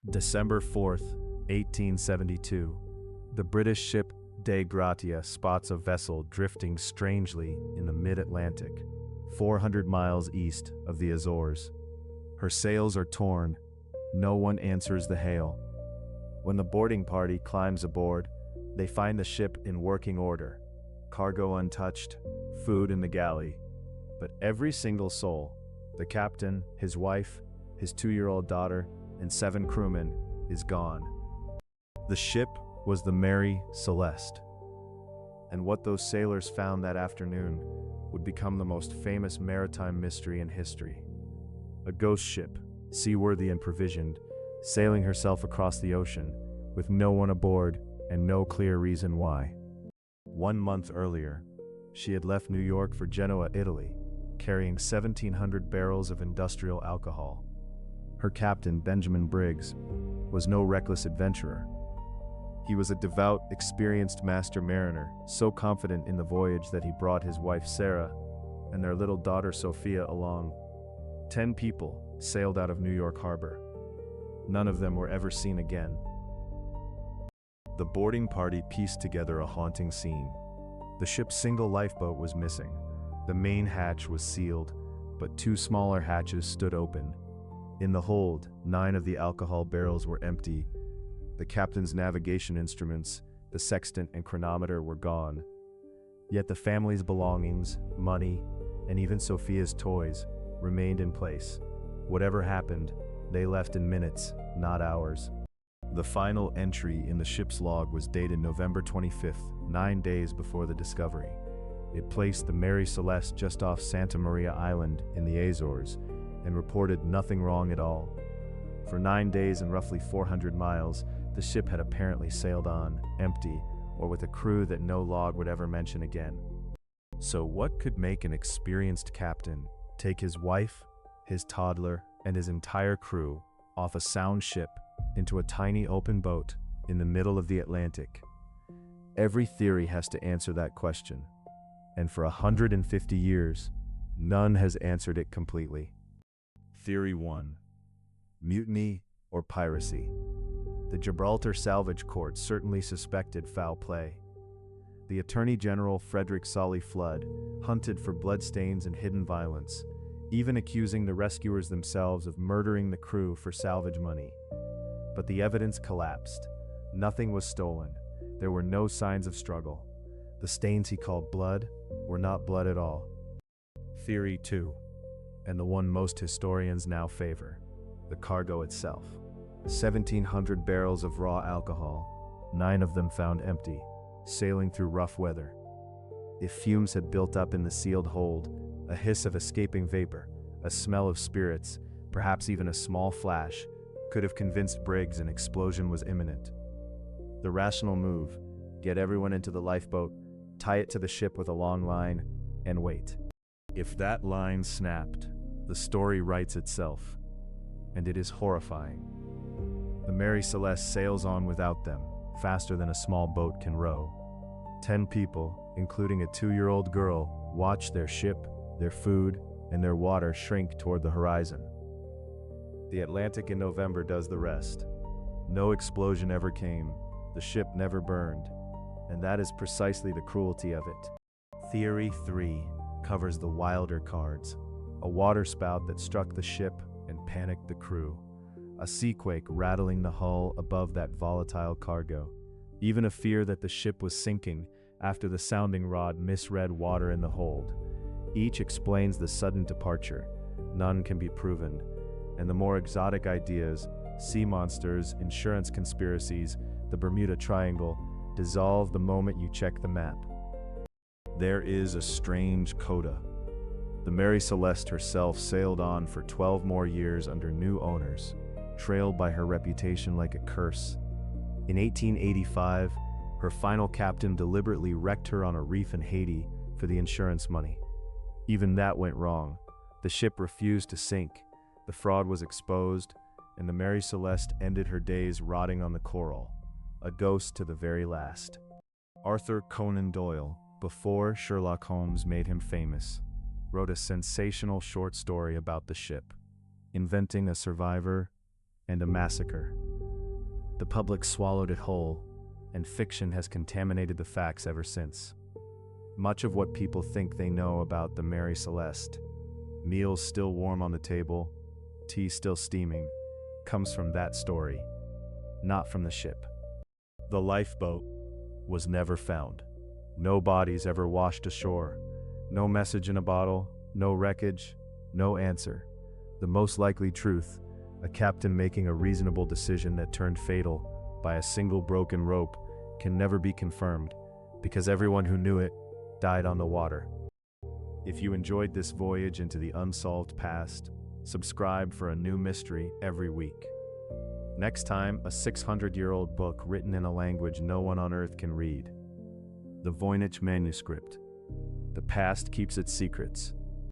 December 4th, 1872. The British ship De Gratia spots a vessel drifting strangely in the mid-Atlantic, 400 miles east of the Azores. Her sails are torn. No one answers the hail. When the boarding party climbs aboard, they find the ship in working order, cargo untouched, food in the galley. But every single soul, the captain, his wife, his 2-year-old daughter, and 7 crewmen, is gone. The ship was the Mary Celeste. And what those sailors found that afternoon would become the most famous maritime mystery in history. A ghost ship, seaworthy and provisioned, sailing herself across the ocean, with no one aboard and no clear reason why. 1 month earlier, she had left New York for Genoa, Italy, carrying 1,700 barrels of industrial alcohol. Her captain, Benjamin Briggs, was no reckless adventurer. He was a devout, experienced master mariner, so confident in the voyage that he brought his wife Sarah and their little daughter Sophia along. 10 people sailed out of New York Harbor. None of them were ever seen again. The boarding party pieced together a haunting scene. The ship's single lifeboat was missing. The main hatch was sealed, but 2 smaller hatches stood open. In the hold, 9 of the alcohol barrels were empty. The captain's navigation instruments, the sextant and chronometer, were gone. Yet the family's belongings, money, and even Sophia's toys remained in place. Whatever happened, they left in minutes, not hours. The final entry in the ship's log was dated November 25th, 9 days before the discovery. It placed the Mary Celeste just off Santa Maria Island in the Azores and reported nothing wrong at all. For 9 days and roughly 400 miles, the ship had apparently sailed on, empty, or with a crew that no log would ever mention again. So what could make an experienced captain take his wife, his toddler, and his entire crew off a sound ship into a tiny open boat in the middle of the Atlantic? Every theory has to answer that question, and for 150 years, none has answered it completely. Theory 1. Mutiny or piracy. The Gibraltar Salvage Court certainly suspected foul play. The Attorney General Frederick Solly Flood hunted for bloodstains and hidden violence, even accusing the rescuers themselves of murdering the crew for salvage money. But the evidence collapsed. Nothing was stolen. There were no signs of struggle. The stains he called blood were not blood at all. Theory 2, and the one most historians now favor, the cargo itself. 1,700 barrels of raw alcohol, 9 of them found empty, sailing through rough weather. If fumes had built up in the sealed hold, a hiss of escaping vapor, a smell of spirits, perhaps even a small flash, could have convinced Briggs an explosion was imminent. The rational move: get everyone into the lifeboat, tie it to the ship with a long line, and wait. If that line snapped, the story writes itself, and it is horrifying. The Mary Celeste sails on without them, faster than a small boat can row. 10 people, including a 2-year-old girl, watch their ship, their food, and their water shrink toward the horizon. The Atlantic in November does the rest. No explosion ever came, the ship never burned, and that is precisely the cruelty of it. Theory 3 covers the wilder cards: a waterspout that struck the ship and panicked the crew, a seaquake rattling the hull above that volatile cargo, even a fear that the ship was sinking after the sounding rod misread water in the hold. Each explains the sudden departure. None can be proven, and the more exotic ideas, sea monsters, insurance conspiracies, the Bermuda Triangle, dissolve the moment you check the map. There is a strange coda. The Mary Celeste herself sailed on for 12 more years under new owners, trailed by her reputation like a curse. In 1885, her final captain deliberately wrecked her on a reef in Haiti for the insurance money. Even that went wrong. The ship refused to sink, the fraud was exposed, and the Mary Celeste ended her days rotting on the coral, a ghost to the very last. Arthur Conan Doyle, before Sherlock Holmes made him famous, wrote a sensational short story about the ship, inventing a survivor and a massacre. The public swallowed it whole, and fiction has contaminated the facts ever since. Much of what people think they know about the Mary Celeste, meals still warm on the table, tea still steaming, comes from that story, not from the ship. The lifeboat was never found. No bodies ever washed ashore. No message in a bottle, no wreckage, no answer. The most likely truth, a captain making a reasonable decision that turned fatal by a single broken rope, can never be confirmed, because everyone who knew it died on the water. If you enjoyed this voyage into the unsolved past, subscribe for a new mystery every week. Next time, a 600-year-old book written in a language no one on Earth can read. The Voynich manuscript. The past keeps its secrets,